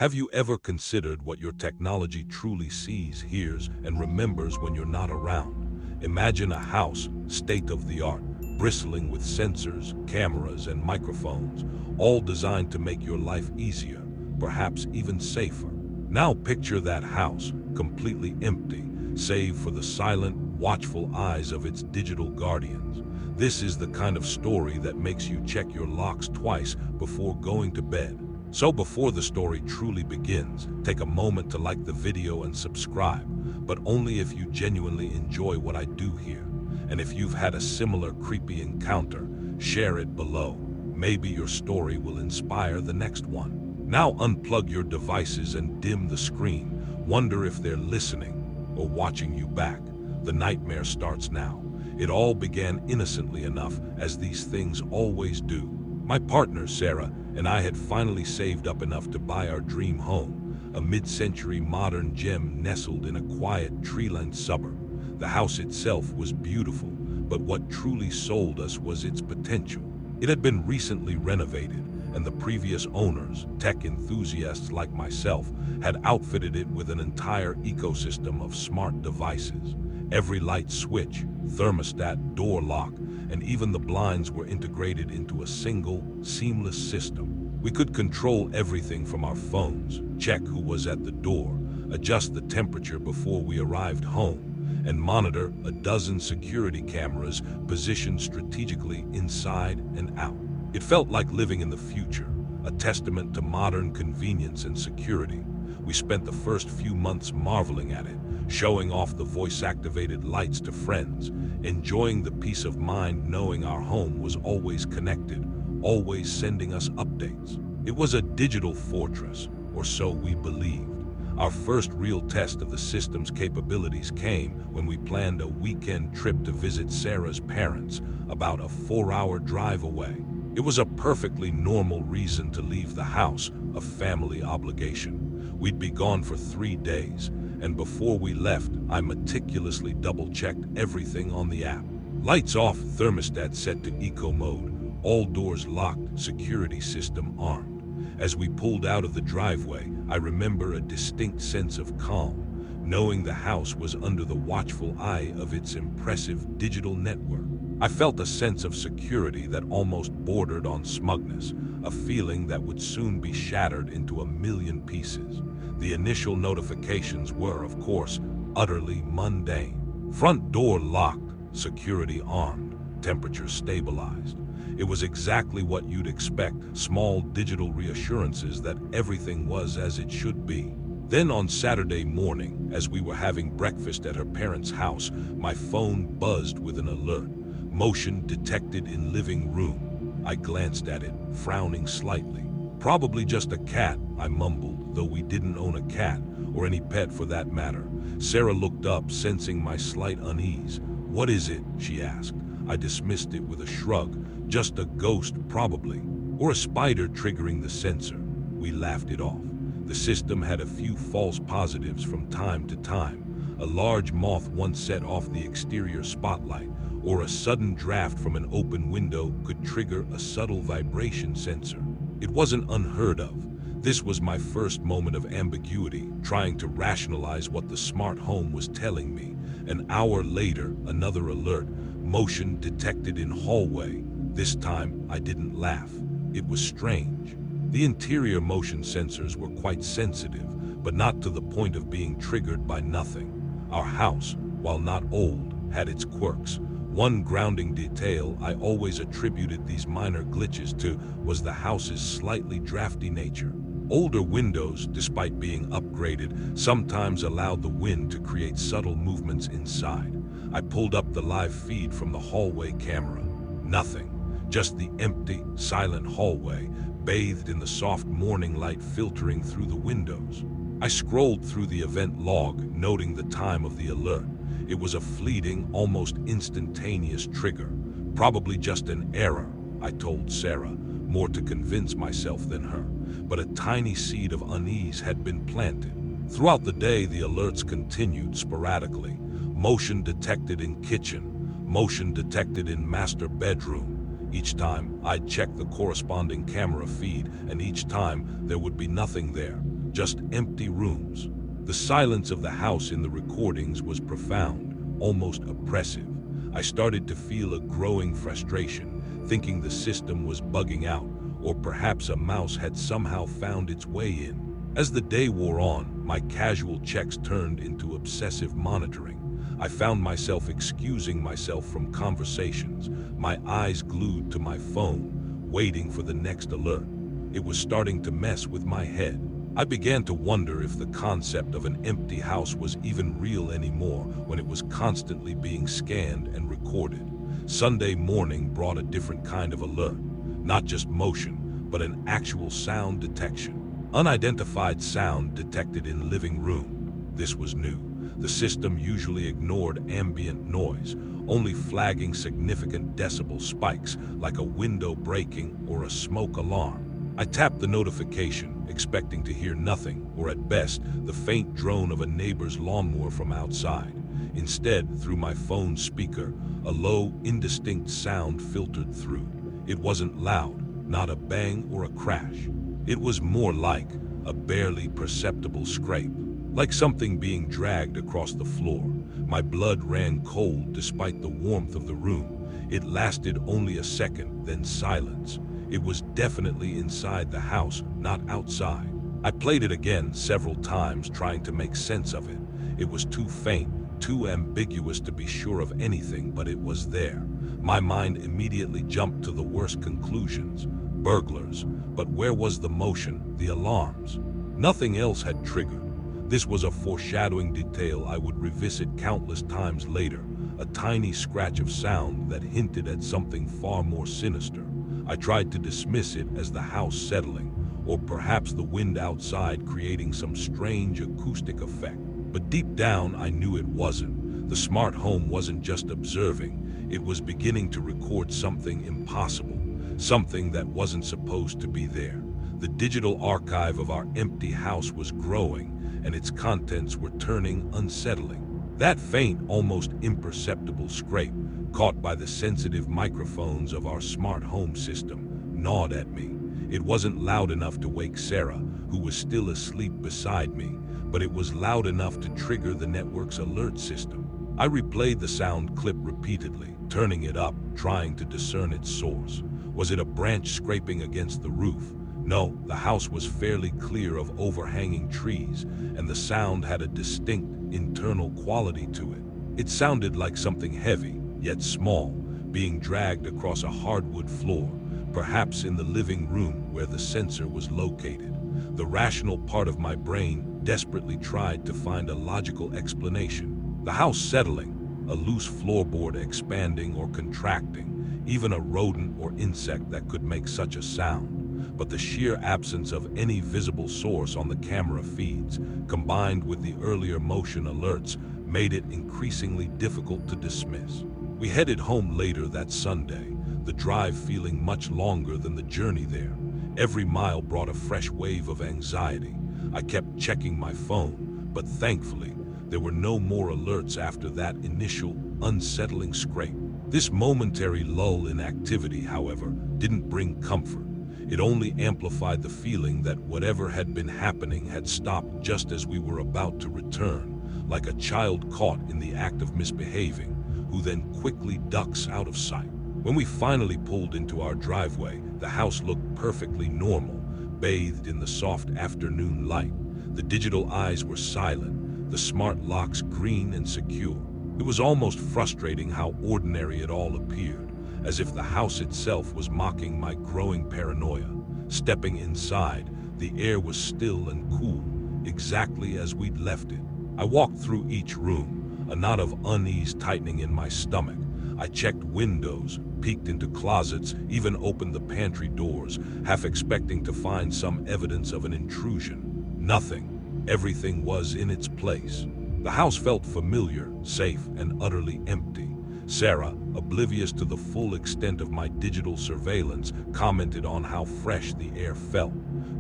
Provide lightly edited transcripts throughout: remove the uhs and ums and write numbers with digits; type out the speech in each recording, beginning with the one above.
Have you ever considered what your technology truly sees, hears, and remembers when you're not around? Imagine a house, state of the art, bristling with sensors, cameras, and microphones, all designed to make your life easier, perhaps even safer. Now picture that house, completely empty, save for the silent, watchful eyes of its digital guardians. This is the kind of story that makes you check your locks twice before going to bed. So before the story truly begins, take a moment to like the video and subscribe, but only if you genuinely enjoy what I do here. And if you've had a similar creepy encounter, share it below. Maybe your story will inspire the next one. Now unplug your devices and dim the screen. Wonder if they're listening or watching you back. The nightmare starts now. It all began innocently enough, as these things always do. My partner, Sarah, and I had finally saved up enough to buy our dream home, a mid-century modern gem nestled in a quiet, tree-lined suburb. The house itself was beautiful, but what truly sold us was its potential. It had been recently renovated, and the previous owners, tech enthusiasts like myself, had outfitted it with an entire ecosystem of smart devices. Every light switch, thermostat, door lock, and even the blinds were integrated into a single, seamless system. We could control everything from our phones, check who was at the door, adjust the temperature before we arrived home, and monitor a dozen security cameras positioned strategically inside and out. It felt like living in the future, a testament to modern convenience and security. We spent the first few months marveling at it, showing off the voice-activated lights to friends, enjoying the peace of mind knowing our home was always connected, always sending us updates. It was a digital fortress, or so we believed. Our first real test of the system's capabilities came when we planned a weekend trip to visit Sarah's parents, about a 4-hour drive away. It was a perfectly normal reason to leave the house, a family obligation. We'd be gone for 3 days, and before we left, I meticulously double-checked everything on the app. Lights off, thermostat set to eco mode, all doors locked, security system armed. As we pulled out of the driveway, I remember a distinct sense of calm, knowing the house was under the watchful eye of its impressive digital network. I felt a sense of security that almost bordered on smugness, a feeling that would soon be shattered into a million pieces. The initial notifications were, of course, utterly mundane. Front door locked, security armed, temperature stabilized. It was exactly what you'd expect, small digital reassurances that everything was as it should be. Then on Saturday morning, as we were having breakfast at her parents' house, my phone buzzed with an alert. Motion detected in living room. I glanced at it, frowning slightly. Probably just a cat, I mumbled, though we didn't own a cat, or any pet for that matter. Sarah looked up, sensing my slight unease. "What is it?" she asked. I dismissed it with a shrug. "Just a ghost, probably. Or a spider triggering the sensor." We laughed it off. The system had a few false positives from time to time. A large moth once set off the exterior spotlight, or a sudden draft from an open window could trigger a subtle vibration sensor. It wasn't unheard of. This was my first moment of ambiguity, trying to rationalize what the smart home was telling me. An hour later, another alert. Motion detected in hallway. This time, I didn't laugh. It was strange. The interior motion sensors were quite sensitive, but not to the point of being triggered by nothing. Our house, while not old, had its quirks. One grounding detail I always attributed these minor glitches to was the house's slightly drafty nature. Older windows, despite being upgraded, sometimes allowed the wind to create subtle movements inside. I pulled up the live feed from the hallway camera. Nothing. Just the empty, silent hallway, bathed in the soft morning light filtering through the windows. I scrolled through the event log, noting the time of the alert. It was a fleeting, almost instantaneous trigger. Probably just an error, I told Sarah, more to convince myself than her. But a tiny seed of unease had been planted. Throughout the day, the alerts continued sporadically. Motion detected in kitchen, motion detected in master bedroom. Each time, I'd check the corresponding camera feed, and each time, there would be nothing there. just empty rooms. The silence of the house in the recordings was profound, almost oppressive. I started to feel a growing frustration, thinking the system was bugging out, or perhaps a mouse had somehow found its way in. As the day wore on, my casual checks turned into obsessive monitoring. I found myself excusing myself from conversations, my eyes glued to my phone, waiting for the next alert. It was starting to mess with my head. I began to wonder if the concept of an empty house was even real anymore when it was constantly being scanned and recorded. Sunday morning brought a different kind of alert, not just motion, but an actual sound detection. Unidentified sound detected in living room. This was new. The system usually ignored ambient noise, only flagging significant decibel spikes like a window breaking or a smoke alarm. I tapped the notification, expecting to hear nothing, or at best, the faint drone of a neighbor's lawnmower from outside. Instead, through my phone speaker, a low, indistinct sound filtered through. It wasn't loud, not a bang or a crash. It was more like a barely perceptible scrape, like something being dragged across the floor. My blood ran cold despite the warmth of the room. It lasted only a second, then silence. It was definitely inside the house, not outside. I played it again several times, trying to make sense of it. It was too faint, too ambiguous to be sure of anything, but it was there. My mind immediately jumped to the worst conclusions. Burglars. But where was the motion, the alarms? Nothing else had triggered. This was a foreshadowing detail I would revisit countless times later, a tiny scratch of sound that hinted at something far more sinister. I tried to dismiss it as the house settling, or perhaps the wind outside creating some strange acoustic effect. But deep down, I knew it wasn't. The smart home wasn't just observing, it was beginning to record something impossible, something that wasn't supposed to be there. The digital archive of our empty house was growing, and its contents were turning unsettling. That faint, almost imperceptible scrape, caught by the sensitive microphones of our smart home system, gnawed at me. It wasn't loud enough to wake Sarah, who was still asleep beside me, but it was loud enough to trigger the network's alert system. I replayed the sound clip repeatedly, turning it up, trying to discern its source. Was it a branch scraping against the roof? No, the house was fairly clear of overhanging trees, and the sound had a distinct internal quality to it. It sounded like something heavy, yet small, being dragged across a hardwood floor, perhaps in the living room where the sensor was located. The rational part of my brain desperately tried to find a logical explanation. The house settling, a loose floorboard expanding or contracting, even a rodent or insect that could make such a sound. But the sheer absence of any visible source on the camera feeds, combined with the earlier motion alerts, made it increasingly difficult to dismiss. We headed home later that Sunday, the drive feeling much longer than the journey there. Every mile brought a fresh wave of anxiety. I kept checking my phone, but thankfully, there were no more alerts after that initial, unsettling scrape. This momentary lull in activity, however, didn't bring comfort. It only amplified the feeling that whatever had been happening had stopped just as we were about to return, like a child caught in the act of misbehaving, who then quickly ducks out of sight. When we finally pulled into our driveway, the house looked perfectly normal, bathed in the soft afternoon light. The digital eyes were silent, the smart locks green and secure. It was almost frustrating how ordinary it all appeared, as if the house itself was mocking my growing paranoia. Stepping inside, the air was still and cool, exactly as we'd left it. I walked through each room, a knot of unease tightening in my stomach. I checked windows, peeked into closets, even opened the pantry doors, half expecting to find some evidence of an intrusion. Nothing. Everything was in its place. The house felt familiar, safe, and utterly empty. Sarah, oblivious to the full extent of my digital surveillance, commented on how fresh the air felt.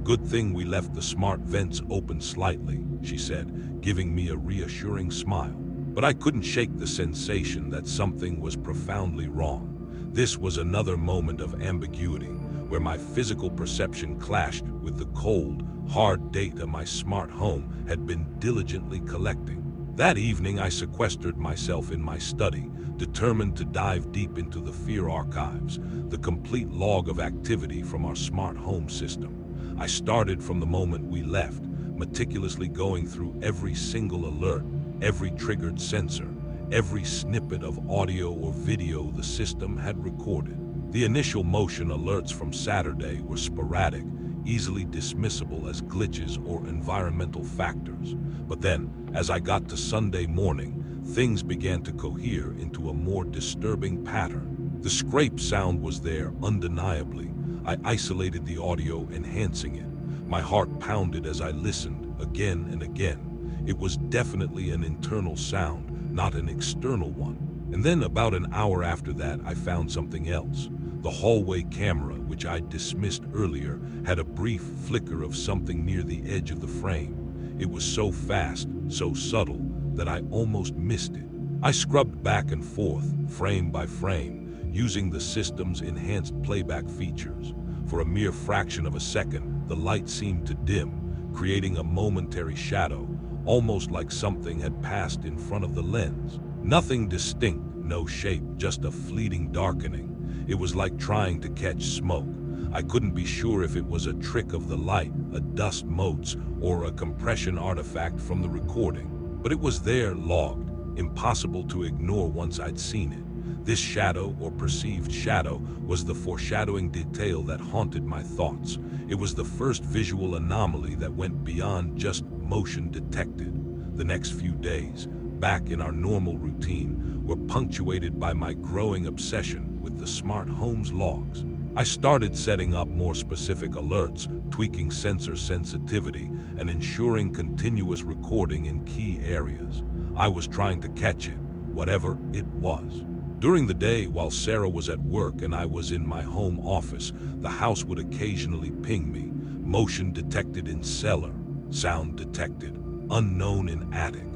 "Good thing we left the smart vents open slightly," she said, giving me a reassuring smile. But I couldn't shake the sensation that something was profoundly wrong. This was another moment of ambiguity, where my physical perception clashed with the cold, hard data my smart home had been diligently collecting. That evening, I sequestered myself in my study, determined to dive deep into the fear archives, the complete log of activity from our smart home system. I started from the moment we left, meticulously going through every single alert, every triggered sensor, every snippet of audio or video the system had recorded. The initial motion alerts from Saturday were sporadic, easily dismissible as glitches or environmental factors. But then, as I got to Sunday morning, things began to cohere into a more disturbing pattern. The scrape sound was there undeniably. I isolated the audio, enhancing it. My heart pounded as I listened again and again. It was definitely an internal sound, not an external one. And then about an hour after that, I found something else. The hallway camera, which I dismissed earlier, had a brief flicker of something near the edge of the frame. It was so fast, so subtle, that I almost missed it. I scrubbed back and forth, frame by frame, using the system's enhanced playback features. For a mere fraction of a second, the light seemed to dim, creating a momentary shadow, almost like something had passed in front of the lens. Nothing distinct, no shape, just a fleeting darkening. It was like trying to catch smoke. I couldn't be sure if it was a trick of the light, a dust motes, or a compression artifact from the recording. But it was there, logged, impossible to ignore once I'd seen it. This shadow, or perceived shadow, was the foreshadowing detail that haunted my thoughts. It was the first visual anomaly that went beyond just motion detected. The next few days, back in our normal routine, were punctuated by my growing obsession with the smart home's logs. I started setting up more specific alerts, tweaking sensor sensitivity, and ensuring continuous recording in key areas. I was trying to catch it, whatever it was. During the day, while Sarah was at work and I was in my home office, the house would occasionally ping me. Motion detected in cellar, sound detected, unknown in attic.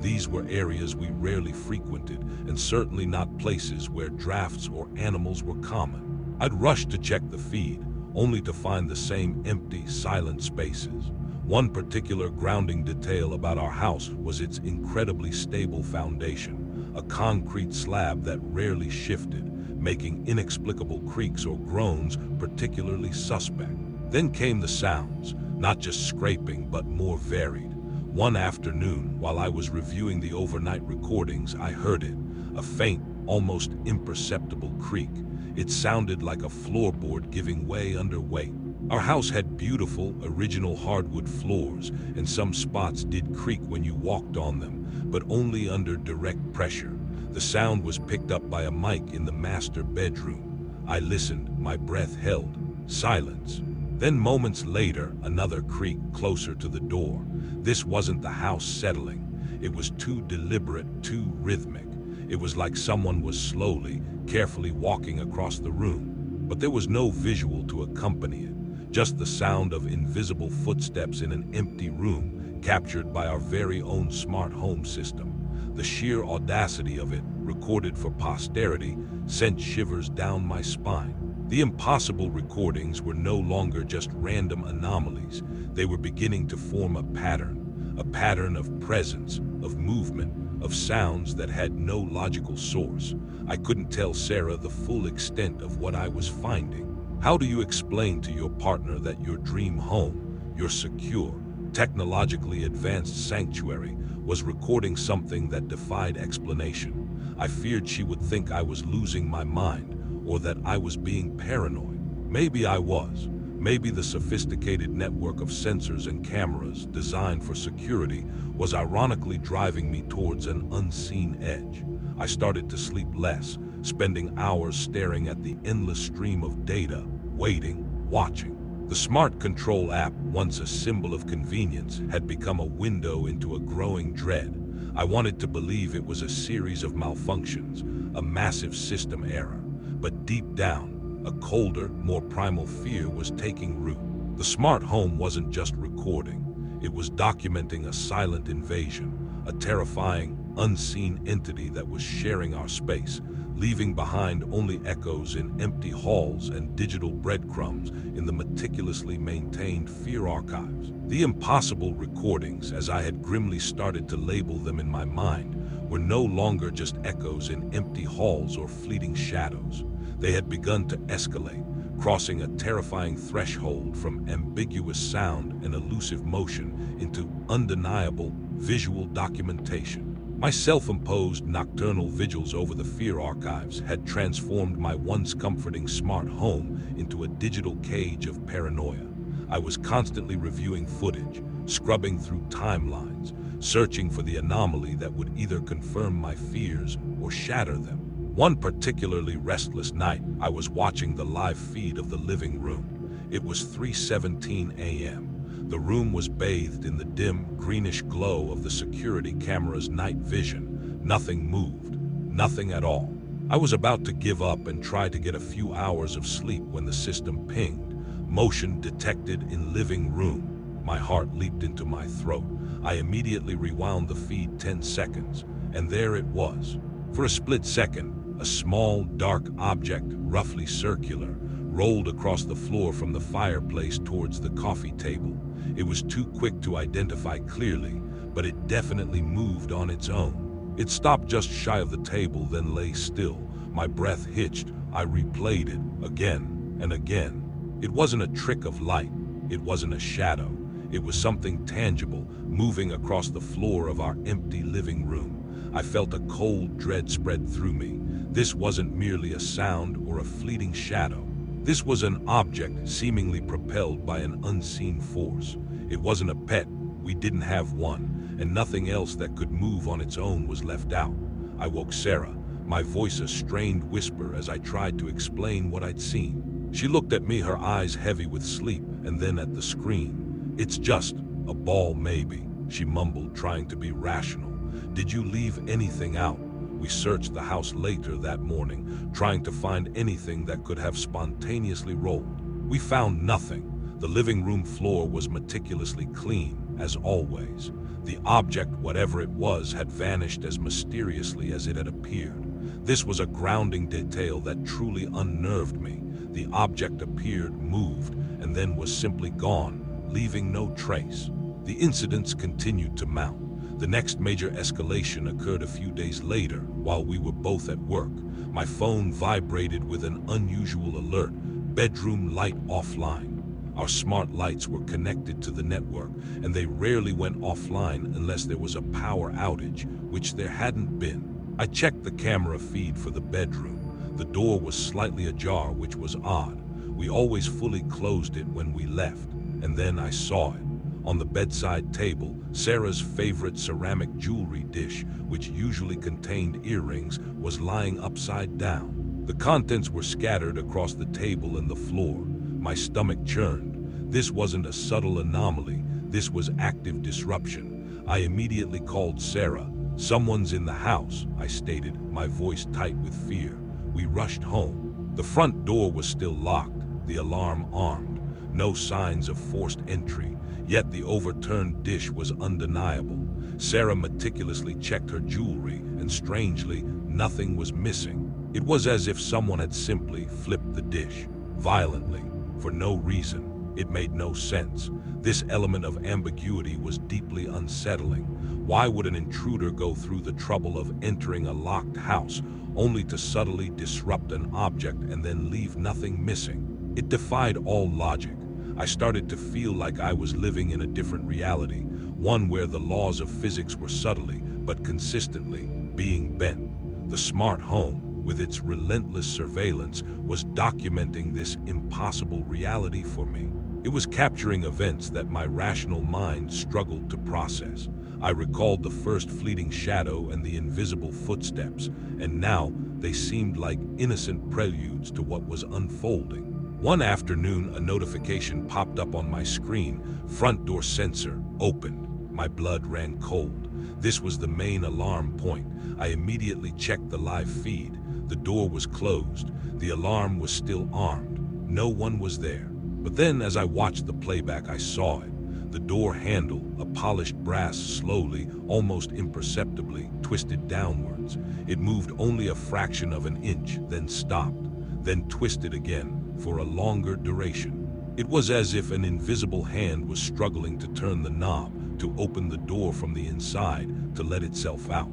These were areas we rarely frequented, and certainly not places where drafts or animals were common. I'd rush to check the feed, only to find the same empty, silent spaces. One particular grounding detail about our house was its incredibly stable foundation, a concrete slab that rarely shifted, making inexplicable creaks or groans particularly suspect. Then came the sounds, not just scraping, but more varied. One afternoon, while I was reviewing the overnight recordings, I heard it, a faint, almost imperceptible creak. It sounded like a floorboard giving way under weight. Our house had beautiful, original hardwood floors, and some spots did creak when you walked on them, but only under direct pressure. The sound was picked up by a mic in the master bedroom. I listened, my breath held. Silence. Then moments later, another creak closer to the door. This wasn't the house settling. It was too deliberate, too rhythmic. It was like someone was slowly, carefully walking across the room. But there was no visual to accompany it, just the sound of invisible footsteps in an empty room, captured by our very own smart home system. The sheer audacity of it, recorded for posterity, sent shivers down my spine. The impossible recordings were no longer just random anomalies. They were beginning to form a pattern of presence, of movement, of sounds that had no logical source. I couldn't tell Sarah the full extent of what I was finding. How do you explain to your partner that your dream home, your secure, technologically advanced sanctuary, was recording something that defied explanation? I feared she would think I was losing my mind, or that I was being paranoid. Maybe I was. Maybe the sophisticated network of sensors and cameras designed for security was ironically driving me towards an unseen edge. I started to sleep less, spending hours staring at the endless stream of data, waiting, watching. The Smart Control app, once a symbol of convenience, had become a window into a growing dread. I wanted to believe it was a series of malfunctions, a massive system error. But deep down, a colder, more primal fear was taking root. The smart home wasn't just recording. It was documenting a silent invasion, a terrifying, unseen entity that was sharing our space. leaving behind only echoes in empty halls and digital breadcrumbs in the meticulously maintained fear archives. The impossible recordings, as I had grimly started to label them in my mind, were no longer just echoes in empty halls or fleeting shadows. They had begun to escalate, crossing a terrifying threshold from ambiguous sound and elusive motion into undeniable visual documentation. My self-imposed nocturnal vigils over the fear archives had transformed my once comforting smart home into a digital cage of paranoia. I was constantly reviewing footage, scrubbing through timelines, searching for the anomaly that would either confirm my fears or shatter them. One particularly restless night, I was watching the live feed of the living room. It was 3:17 a.m. The room was bathed in the dim, greenish glow of the security camera's night vision. Nothing moved, nothing at all. I was about to give up and try to get a few hours of sleep when the system pinged. Motion detected in living room. My heart leaped into my throat. I immediately rewound the feed 10 seconds, and there it was. For a split second, a small, dark object, roughly circular, rolled across the floor from the fireplace towards the coffee table. It was too quick to identify clearly, but it definitely moved on its own. It stopped just shy of the table, then lay still. My breath hitched. I replayed it again and again. It wasn't a trick of light. It wasn't a shadow. It was something tangible, moving across the floor of our empty living room. I felt a cold dread spread through me. This wasn't merely a sound or a fleeting shadow. This was an object seemingly propelled by an unseen force. It wasn't a pet. We didn't have one, and nothing else that could move on its own was left out. I woke Sarah, my voice a strained whisper as I tried to explain what I'd seen. She looked at me, her eyes heavy with sleep, and then at the screen. "It's just a ball maybe," she mumbled, trying to be rational. "Did you leave anything out?" We searched the house later that morning, trying to find anything that could have spontaneously rolled. We found nothing. The living room floor was meticulously clean, as always. The object, whatever it was, had vanished as mysteriously as it had appeared. This was a grounding detail that truly unnerved me. The object appeared, moved, and then was simply gone, leaving no trace. The incidents continued to mount. The next major escalation occurred a few days later, while we were both at work. My phone vibrated with an unusual alert: bedroom light offline. Our smart lights were connected to the network, and they rarely went offline unless there was a power outage, which there hadn't been. I checked the camera feed for the bedroom. The door was slightly ajar, which was odd. We always fully closed it when we left, and then I saw it. On the bedside table, Sarah's favorite ceramic jewelry dish, which usually contained earrings, was lying upside down. The contents were scattered across the table and the floor. My stomach churned. This wasn't a subtle anomaly. This was active disruption. I immediately called Sarah. "Someone's in the house," I stated, my voice tight with fear. We rushed home. The front door was still locked, the alarm armed. No signs of forced entry. Yet the overturned dish was undeniable. Sarah meticulously checked her jewelry, and strangely, nothing was missing. It was as if someone had simply flipped the dish, violently, for no reason. It made no sense. This element of ambiguity was deeply unsettling. Why would an intruder go through the trouble of entering a locked house, only to subtly disrupt an object and then leave nothing missing? It defied all logic. I started to feel like I was living in a different reality, one where the laws of physics were subtly, but consistently, being bent. The smart home, with its relentless surveillance, was documenting this impossible reality for me. It was capturing events that my rational mind struggled to process. I recalled the first fleeting shadow and the invisible footsteps, and now they seemed like innocent preludes to what was unfolding. One afternoon, a notification popped up on my screen: front door sensor opened. My blood ran cold. This was the main alarm point. I immediately checked the live feed. The door was closed. The alarm was still armed. No one was there. But then, as I watched the playback, I saw it. The door handle, a polished brass, slowly, almost imperceptibly, twisted downwards. It moved only a fraction of an inch, then stopped, then twisted again, for a longer duration. It was as if an invisible hand was struggling to turn the knob, to open the door from the inside, to let itself out.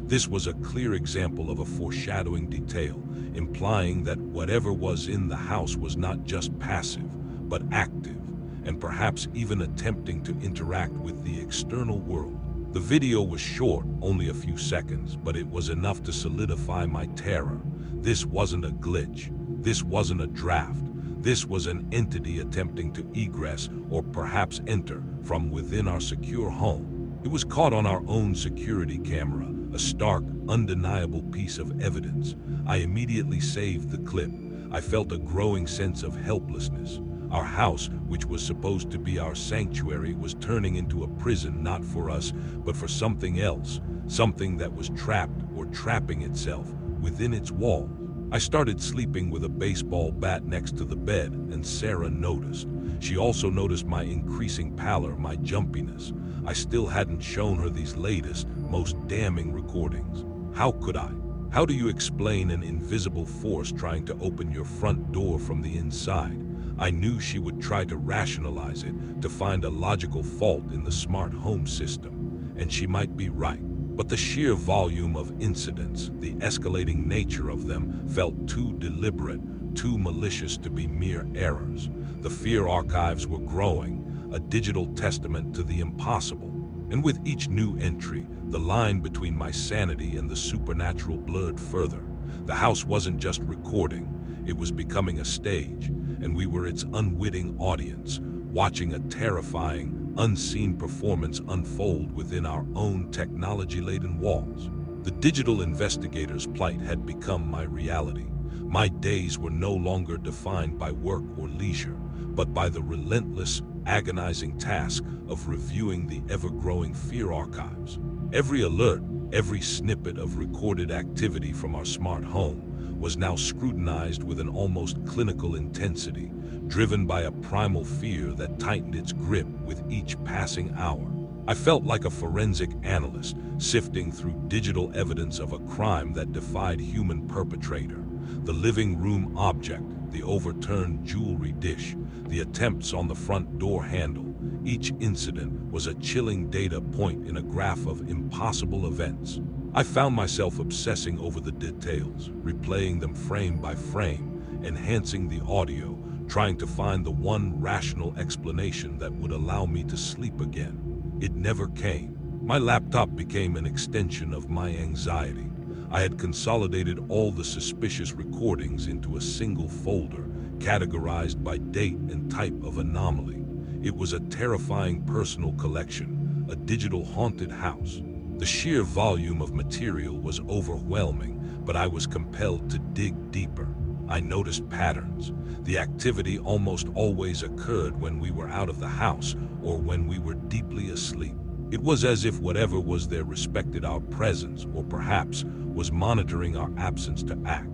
This was a clear example of a foreshadowing detail, implying that whatever was in the house was not just passive, but active, and perhaps even attempting to interact with the external world. The video was short, only a few seconds, but it was enough to solidify my terror. This wasn't a glitch. This wasn't a draft. This was an entity attempting to egress, or perhaps enter, from within our secure home. It was caught on our own security camera, a stark, undeniable piece of evidence. I immediately saved the clip. I felt a growing sense of helplessness. Our house, which was supposed to be our sanctuary, was turning into a prison not for us, but for something else, something that was trapped or trapping itself within its walls. I started sleeping with a baseball bat next to the bed, and Sarah noticed. She also noticed my increasing pallor, my jumpiness. I still hadn't shown her these latest, most damning recordings. How could I? How do you explain an invisible force trying to open your front door from the inside? I knew she would try to rationalize it, to find a logical fault in the smart home system. And she might be right. But the sheer volume of incidents, the escalating nature of them, felt too deliberate, too malicious to be mere errors. The fear archives were growing, a digital testament to the impossible. And with each new entry, the line between my sanity and the supernatural blurred further. The house wasn't just recording, it was becoming a stage, and we were its unwitting audience, watching a terrifying, unseen performance unfold within our own technology-laden walls. The digital investigator's plight had become my reality. My days were no longer defined by work or leisure, but by the relentless, agonizing task of reviewing the ever-growing fear archives. Every alert, every snippet of recorded activity from our smart home was now scrutinized with an almost clinical intensity, driven by a primal fear that tightened its grip with each passing hour. I felt like a forensic analyst, sifting through digital evidence of a crime that defied human perpetrator. The living room object, the overturned jewelry dish, the attempts on the front door handle. Each incident was a chilling data point in a graph of impossible events. I found myself obsessing over the details, replaying them frame by frame, enhancing the audio, trying to find the one rational explanation that would allow me to sleep again. It never came. My laptop became an extension of my anxiety. I had consolidated all the suspicious recordings into a single folder, categorized by date and type of anomaly. It was a terrifying personal collection, a digital haunted house. The sheer volume of material was overwhelming, but I was compelled to dig deeper. I noticed patterns. The activity almost always occurred when we were out of the house or when we were deeply asleep. It was as if whatever was there respected our presence, or perhaps was monitoring our absence to act.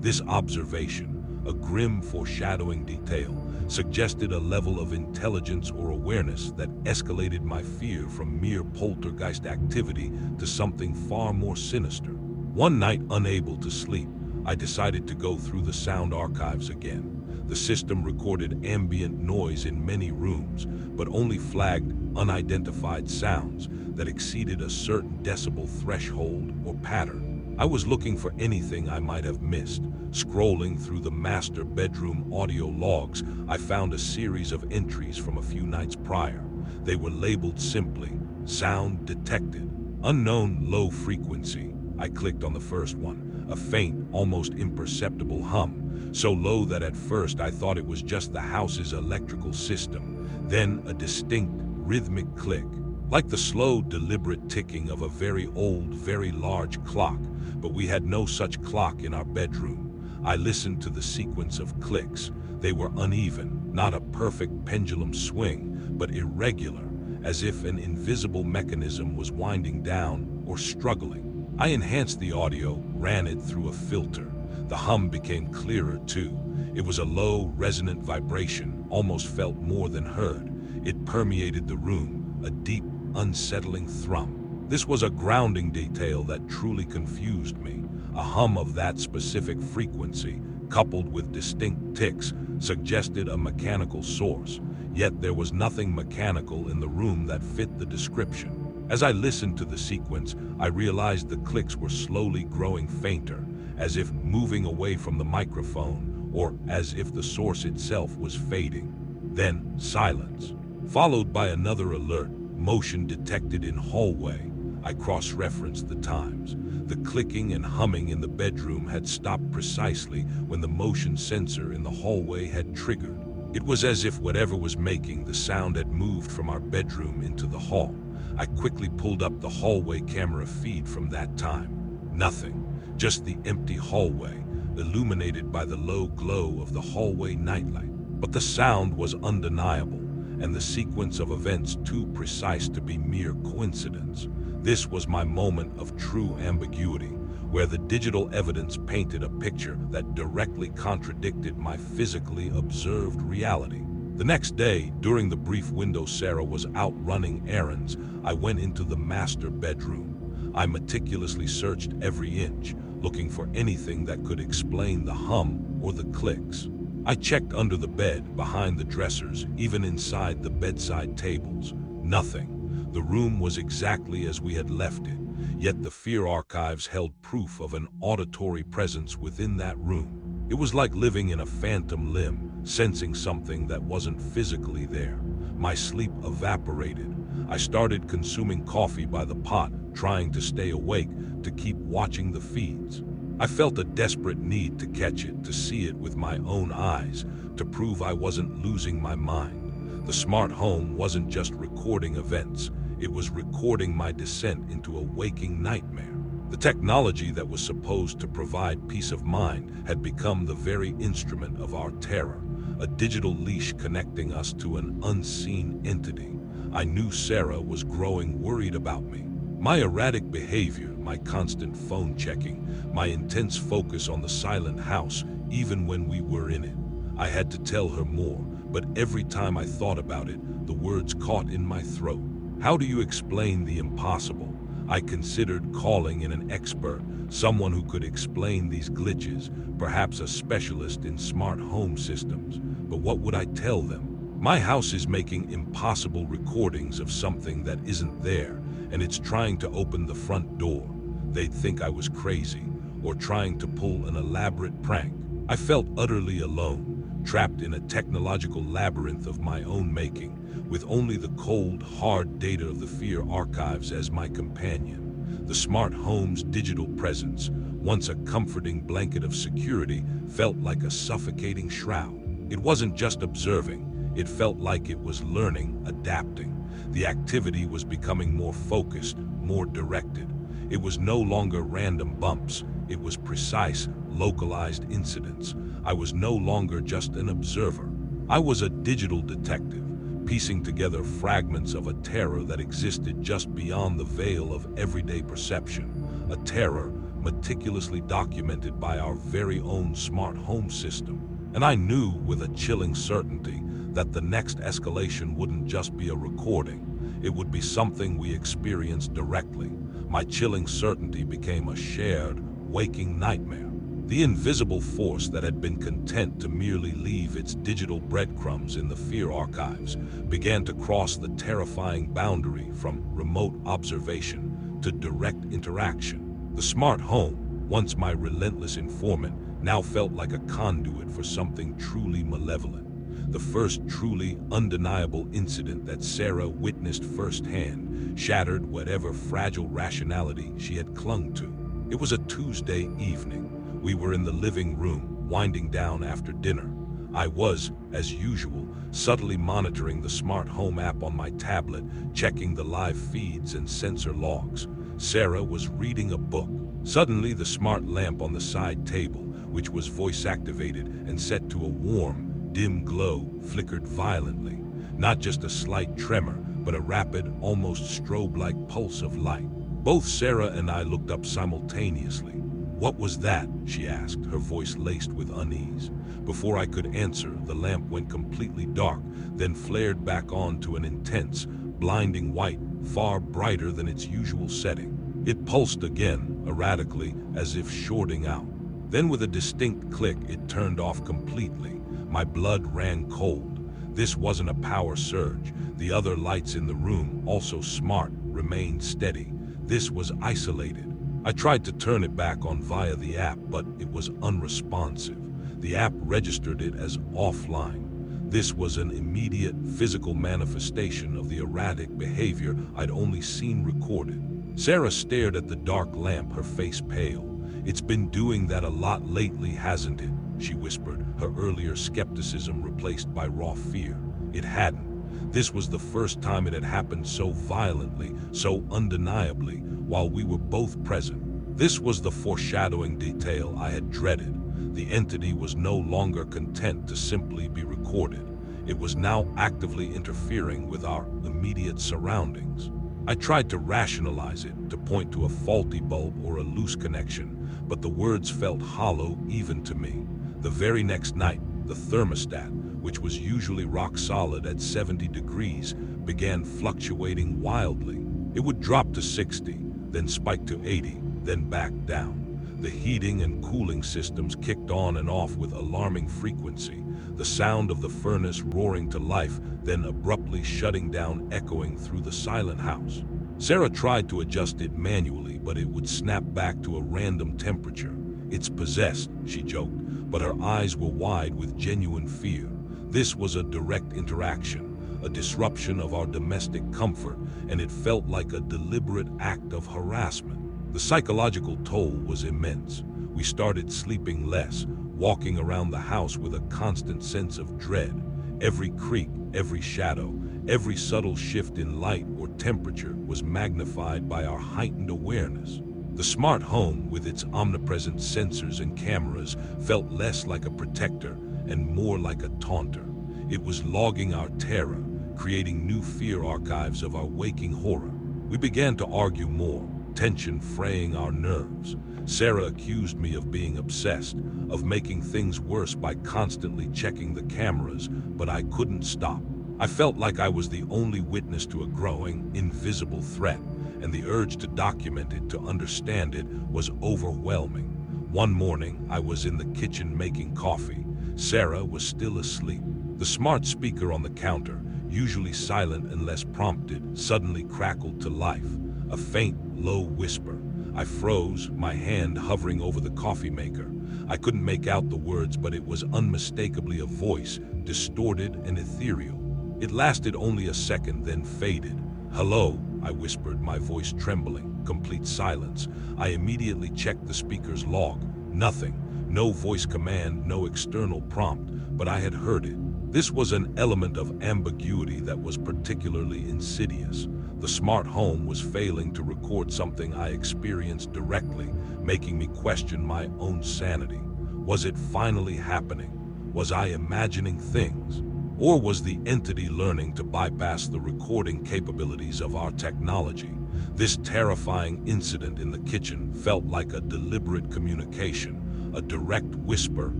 This observation, a grim foreshadowing detail, suggested a level of intelligence or awareness that escalated my fear from mere poltergeist activity to something far more sinister. One night, unable to sleep, I decided to go through the sound archives again. The system recorded ambient noise in many rooms, but only flagged unidentified sounds that exceeded a certain decibel threshold or pattern. I was looking for anything I might have missed. Scrolling through the master bedroom audio logs, I found a series of entries from a few nights prior. They were labeled simply, "Sound detected. Unknown low frequency." I clicked on the first one, a faint, almost imperceptible hum, so low that at first I thought it was just the house's electrical system. Then a distinct, rhythmic click, like the slow, deliberate ticking of a very old, very large clock, but we had no such clock in our bedroom. I listened to the sequence of clicks. They were uneven, not a perfect pendulum swing, but irregular, as if an invisible mechanism was winding down or struggling. I enhanced the audio, ran it through a filter. The hum became clearer too. It was a low, resonant vibration, almost felt more than heard. It permeated the room, a deep, unsettling thrum. This was a grounding detail that truly confused me. A hum of that specific frequency, coupled with distinct ticks, suggested a mechanical source. Yet there was nothing mechanical in the room that fit the description. As I listened to the sequence, I realized the clicks were slowly growing fainter, as if moving away from the microphone, or as if the source itself was fading. Then silence, followed by another alert, motion detected in hallway. I cross-referenced the times. The clicking and humming in the bedroom had stopped precisely when the motion sensor in the hallway had triggered. It was as if whatever was making the sound had moved from our bedroom into the hall. I quickly pulled up the hallway camera feed from that time. Nothing, just the empty hallway, illuminated by the low glow of the hallway nightlight. But the sound was undeniable, and the sequence of events too precise to be mere coincidence. This was my moment of true ambiguity, where the digital evidence painted a picture that directly contradicted my physically observed reality. The next day, during the brief window Sarah was out running errands, I went into the master bedroom. I meticulously searched every inch, looking for anything that could explain the hum or the clicks. I checked under the bed, behind the dressers, even inside the bedside tables. Nothing. The room was exactly as we had left it, yet the fear archives held proof of an auditory presence within that room. It was like living in a phantom limb, sensing something that wasn't physically there. My sleep evaporated. I started consuming coffee by the pot, trying to stay awake, to keep watching the feeds. I felt a desperate need to catch it, to see it with my own eyes, to prove I wasn't losing my mind. The smart home wasn't just recording events, it was recording my descent into a waking nightmare. The technology that was supposed to provide peace of mind had become the very instrument of our terror, a digital leash connecting us to an unseen entity. I knew Sarah was growing worried about me. My erratic behavior, my constant phone checking, my intense focus on the silent house, even when we were in it. I had to tell her more, but every time I thought about it, the words caught in my throat. How do you explain the impossible? I considered calling in an expert, someone who could explain these glitches, perhaps a specialist in smart home systems. But what would I tell them? My house is making impossible recordings of something that isn't there, and it's trying to open the front door. They'd think I was crazy, or trying to pull an elaborate prank. I felt utterly alone, trapped in a technological labyrinth of my own making, with only the cold, hard data of the fear archives as my companion. The smart home's digital presence, once a comforting blanket of security, felt like a suffocating shroud. It wasn't just observing, it felt like it was learning, adapting. The activity was becoming more focused, more directed. It was no longer random bumps, it was precise, localized incidents. I was no longer just an observer. I was a digital detective, piecing together fragments of a terror that existed just beyond the veil of everyday perception, a terror meticulously documented by our very own smart home system. And I knew with a chilling certainty that the next escalation wouldn't just be a recording, it would be something we experienced directly. My chilling certainty became a shared, waking nightmare. The invisible force that had been content to merely leave its digital breadcrumbs in the fear archives began to cross the terrifying boundary from remote observation to direct interaction. The smart home, once my relentless informant, now felt like a conduit for something truly malevolent. The first truly undeniable incident that Sarah witnessed firsthand shattered whatever fragile rationality she had clung to. It was a Tuesday evening. We were in the living room, winding down after dinner. I was, as usual, subtly monitoring the smart home app on my tablet, checking the live feeds and sensor logs. Sarah was reading a book. Suddenly, the smart lamp on the side table, which was voice-activated and set to a warm, dim glow, flickered violently. Not just a slight tremor, but a rapid, almost strobe-like pulse of light. Both Sarah and I looked up simultaneously. "What was that?" she asked, her voice laced with unease. Before I could answer, the lamp went completely dark, then flared back on to an intense, blinding white, far brighter than its usual setting. It pulsed again, erratically, as if shorting out. Then with a distinct click, it turned off completely. My blood ran cold. This wasn't a power surge. The other lights in the room, also smart, remained steady. This was isolated. I tried to turn it back on via the app, but it was unresponsive. The app registered it as offline. This was an immediate physical manifestation of the erratic behavior I'd only seen recorded. Sarah stared at the dark lamp, her face pale. "It's been doing that a lot lately, hasn't it?" she whispered, her earlier skepticism replaced by raw fear. It hadn't. This was the first time it had happened so violently, so undeniably, while we were both present. This was the foreshadowing detail I had dreaded. The entity was no longer content to simply be recorded. It was now actively interfering with our immediate surroundings. I tried to rationalize it, to point to a faulty bulb or a loose connection, but the words felt hollow even to me. The very next night, the thermostat, which was usually rock solid at 70 degrees, began fluctuating wildly. It would drop to 60, then spike to 80, then back down. The heating and cooling systems kicked on and off with alarming frequency, the sound of the furnace roaring to life, then abruptly shutting down, echoing through the silent house. Sarah tried to adjust it manually, but it would snap back to a random temperature. "It's possessed," she joked, but her eyes were wide with genuine fear. This was a direct interaction, a disruption of our domestic comfort, and it felt like a deliberate act of harassment. The psychological toll was immense. We started sleeping less, walking around the house with a constant sense of dread. Every creak, every shadow, every subtle shift in light or temperature was magnified by our heightened awareness. The smart home, with its omnipresent sensors and cameras, felt less like a protector and more like a taunter. It was logging our terror, creating new fear archives of our waking horror. We began to argue more, tension fraying our nerves. Sarah accused me of being obsessed, of making things worse by constantly checking the cameras, but I couldn't stop. I felt like I was the only witness to a growing, invisible threat, and the urge to document it, to understand it, was overwhelming. One morning, I was in the kitchen making coffee. Sarah was still asleep. The smart speaker on the counter, usually silent unless prompted, suddenly crackled to life. A faint, low whisper. I froze, my hand hovering over the coffee maker. I couldn't make out the words, but it was unmistakably a voice, distorted and ethereal. It lasted only a second, then faded. "Hello," I whispered, my voice trembling. Complete silence. I immediately checked the speaker's log. Nothing. No voice command, no external prompt, but I had heard it. This was an element of ambiguity that was particularly insidious. The smart home was failing to record something I experienced directly, making me question my own sanity. Was it finally happening? Was I imagining things? Or was the entity learning to bypass the recording capabilities of our technology? This terrifying incident in the kitchen felt like a deliberate communication, a direct whisper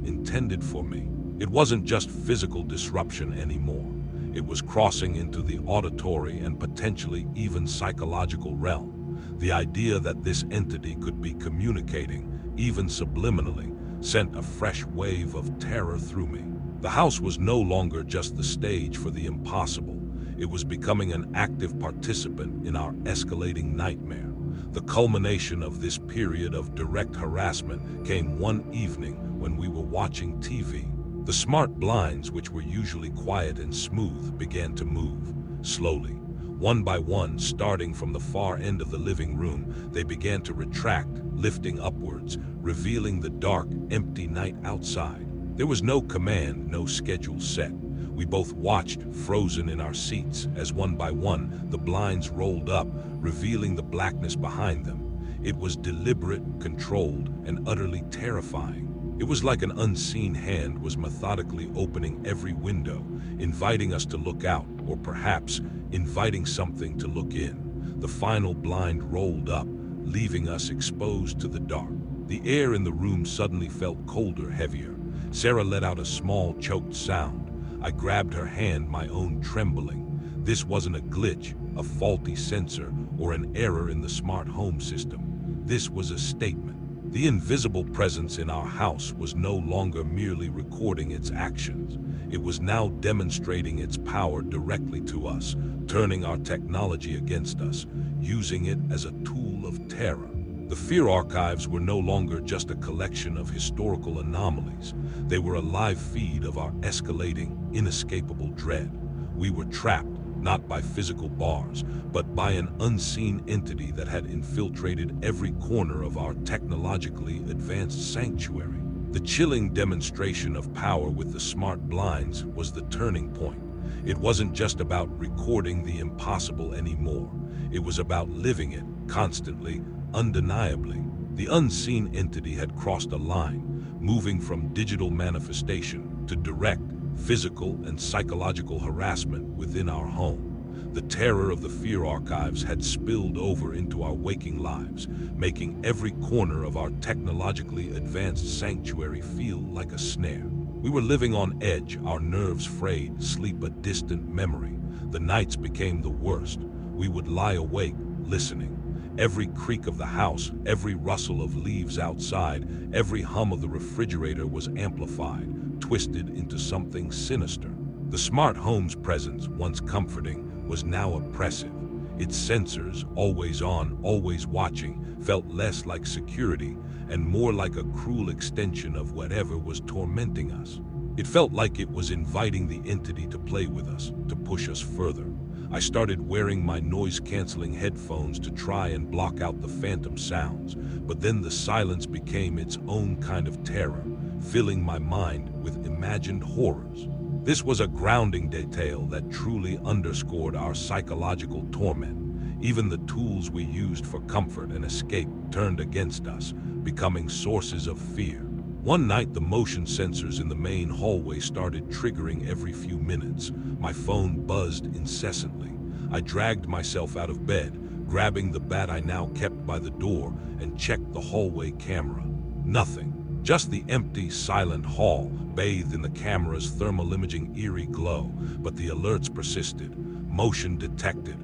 intended for me. It wasn't just physical disruption anymore. It was crossing into the auditory and potentially even psychological realm. The idea that this entity could be communicating, even subliminally, sent a fresh wave of terror through me. The house was no longer just the stage for the impossible. It was becoming an active participant in our escalating nightmare. The culmination of this period of direct harassment came one evening when we were watching TV. The smart blinds, which were usually quiet and smooth, began to move, slowly. One by one, starting from the far end of the living room, they began to retract, lifting upwards, revealing the dark, empty night outside. There was no command, no schedule set. We both watched, frozen in our seats, as one by one, the blinds rolled up, revealing the blackness behind them. It was deliberate, controlled, and utterly terrifying. It was like an unseen hand was methodically opening every window, inviting us to look out, or perhaps inviting something to look in. The final blind rolled up, leaving us exposed to the dark. The air in the room suddenly felt colder, heavier. Sarah let out a small, choked sound. I grabbed her hand, my own trembling. This wasn't a glitch, a faulty sensor, or an error in the smart home system. This was a statement. The invisible presence in our house was no longer merely recording its actions. It was now demonstrating its power directly to us, turning our technology against us, using it as a tool of terror. The fear archives were no longer just a collection of historical anomalies. They were a live feed of our escalating, inescapable dread. We were trapped, not by physical bars, but by an unseen entity that had infiltrated every corner of our technologically advanced sanctuary. The chilling demonstration of power with the smart blinds was the turning point. It wasn't just about recording the impossible anymore. It was about living it, constantly, undeniably. The unseen entity had crossed a line, moving from digital manifestation to direct, physical and psychological harassment within our home. The terror of the fear archives had spilled over into our waking lives, making every corner of our technologically advanced sanctuary feel like a snare. We were living on edge, our nerves frayed, sleep a distant memory. The nights became the worst. We would lie awake, listening. Every creak of the house, every rustle of leaves outside, every hum of the refrigerator was amplified, twisted into something sinister. The smart home's presence, once comforting, was now oppressive. Its sensors, always on, always watching, felt less like security and more like a cruel extension of whatever was tormenting us. It felt like it was inviting the entity to play with us, to push us further. I started wearing my noise-canceling headphones to try and block out the phantom sounds, but then the silence became its own kind of terror, filling my mind with imagined horrors. This was a grounding detail that truly underscored our psychological torment. Even the tools we used for comfort and escape turned against us, becoming sources of fear. One night, the motion sensors in the main hallway started triggering every few minutes. My phone buzzed incessantly. I dragged myself out of bed, grabbing the bat I now kept by the door, and checked the hallway camera. Nothing. Just the empty, silent hall, bathed in the camera's thermal imaging eerie glow. But the alerts persisted. Motion detected,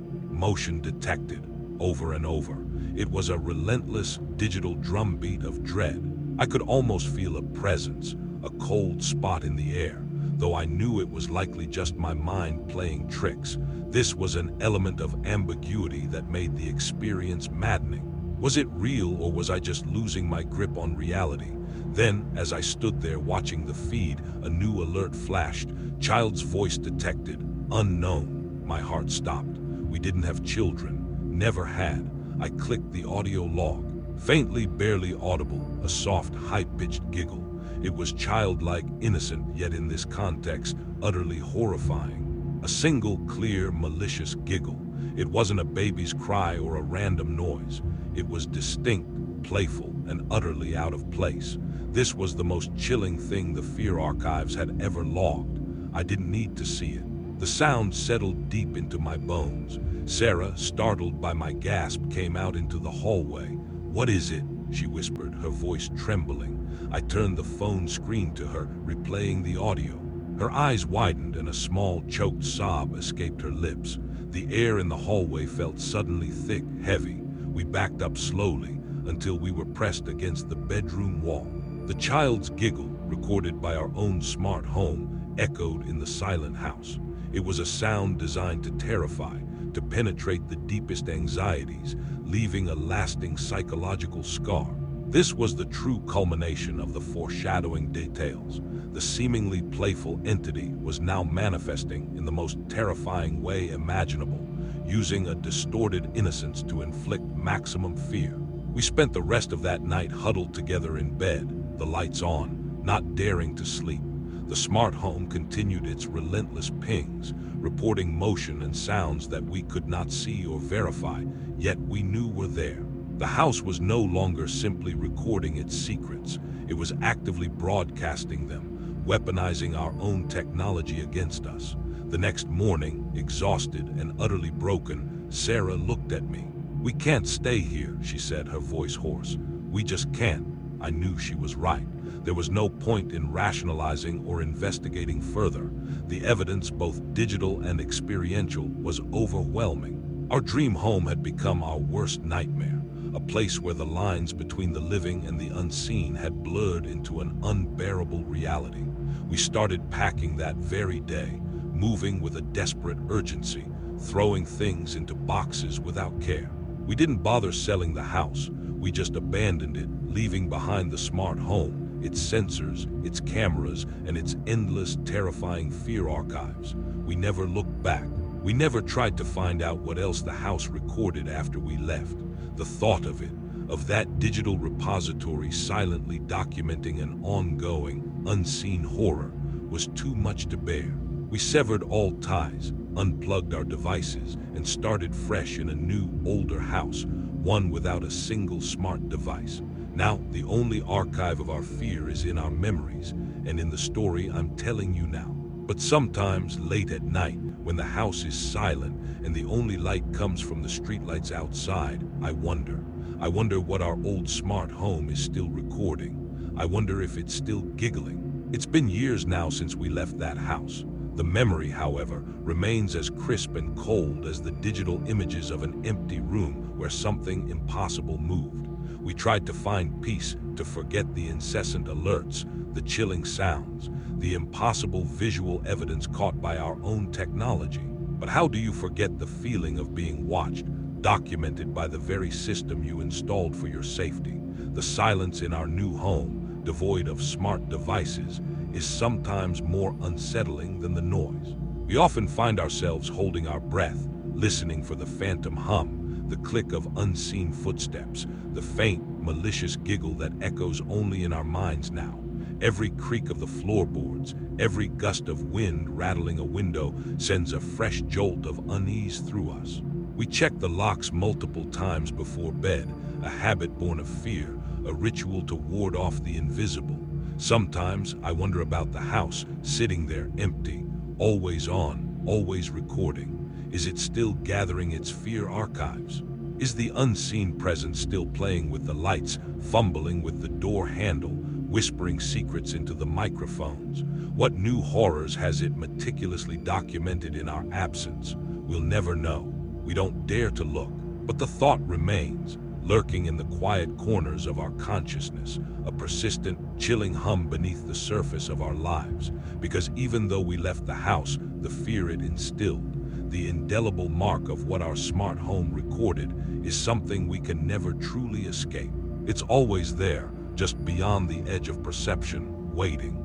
over and over. It was a relentless digital drumbeat of dread. I could almost feel a presence, a cold spot in the air, though I knew it was likely just my mind playing tricks. This was an element of ambiguity that made the experience maddening. Was it real, or was I just losing my grip on reality? Then, as I stood there watching the feed, a new alert flashed. Child's voice detected. Unknown. My heart stopped. We didn't have children. Never had. I clicked the audio log. Faintly, barely audible, a soft, high-pitched giggle. It was childlike, innocent, yet in this context, utterly horrifying. A single, clear, malicious giggle. It wasn't a baby's cry or a random noise. It was distinct, playful, and utterly out of place. This was the most chilling thing the fear archives had ever logged. I didn't need to see it. The sound settled deep into my bones. Sarah, startled by my gasp, came out into the hallway. "What is it?" she whispered, her voice trembling. I turned the phone screen to her, replaying the audio. Her eyes widened and a small, choked sob escaped her lips. The air in the hallway felt suddenly thick, heavy. We backed up slowly until we were pressed against the bedroom wall. The child's giggle, recorded by our own smart home, echoed in the silent house. It was a sound designed to terrify, to penetrate the deepest anxieties, leaving a lasting psychological scar. This was the true culmination of the foreshadowing details. The seemingly playful entity was now manifesting in the most terrifying way imaginable, using a distorted innocence to inflict maximum fear. We spent the rest of that night huddled together in bed, the lights on, not daring to sleep. The smart home continued its relentless pings, reporting motion and sounds that we could not see or verify, yet we knew were there. The house was no longer simply recording its secrets. It was actively broadcasting them, weaponizing our own technology against us. The next morning, exhausted and utterly broken, Sarah looked at me. "We can't stay here," she said, her voice hoarse. "We just can't." I knew she was right. There was no point in rationalizing or investigating further. The evidence, both digital and experiential, was overwhelming. Our dream home had become our worst nightmare, a place where the lines between the living and the unseen had blurred into an unbearable reality. We started packing that very day, moving with a desperate urgency, throwing things into boxes without care. We didn't bother selling the house. We just abandoned it, leaving behind the smart home, its sensors, its cameras, and its endless, terrifying fear archives. We never looked back. We never tried to find out what else the house recorded after we left. The thought of it, of that digital repository silently documenting an ongoing, unseen horror, was too much to bear. We severed all ties, unplugged our devices, and started fresh in a new, older house, one without a single smart device. Now, the only archive of our fear is in our memories, and in the story I'm telling you now. But sometimes, late at night, when the house is silent and the only light comes from the streetlights outside, I wonder what our old smart home is still recording. I wonder if it's still giggling. It's been years now since we left that house. The memory, however, remains as crisp and cold as the digital images of an empty room where something impossible moved. We tried to find peace, to forget the incessant alerts, the chilling sounds, the impossible visual evidence caught by our own technology. But how do you forget the feeling of being watched, documented by the very system you installed for your safety? The silence in our new home, devoid of smart devices, is sometimes more unsettling than the noise. We often find ourselves holding our breath, listening for the phantom hum, the click of unseen footsteps, the faint, malicious giggle that echoes only in our minds now. Every creak of the floorboards, every gust of wind rattling a window sends a fresh jolt of unease through us. We check the locks multiple times before bed, a habit born of fear, a ritual to ward off the invisible. Sometimes I wonder about the house, sitting there empty, always on, always recording. Is it still gathering its fear archives? Is the unseen presence still playing with the lights, fumbling with the door handle, whispering secrets into the microphones? What new horrors has it meticulously documented in our absence? We'll never know. We don't dare to look, but the thought remains, lurking in the quiet corners of our consciousness, a persistent, chilling hum beneath the surface of our lives. Because even though we left the house, the fear it instilled, the indelible mark of what our smart home recorded, is something we can never truly escape. It's always there, just beyond the edge of perception, waiting.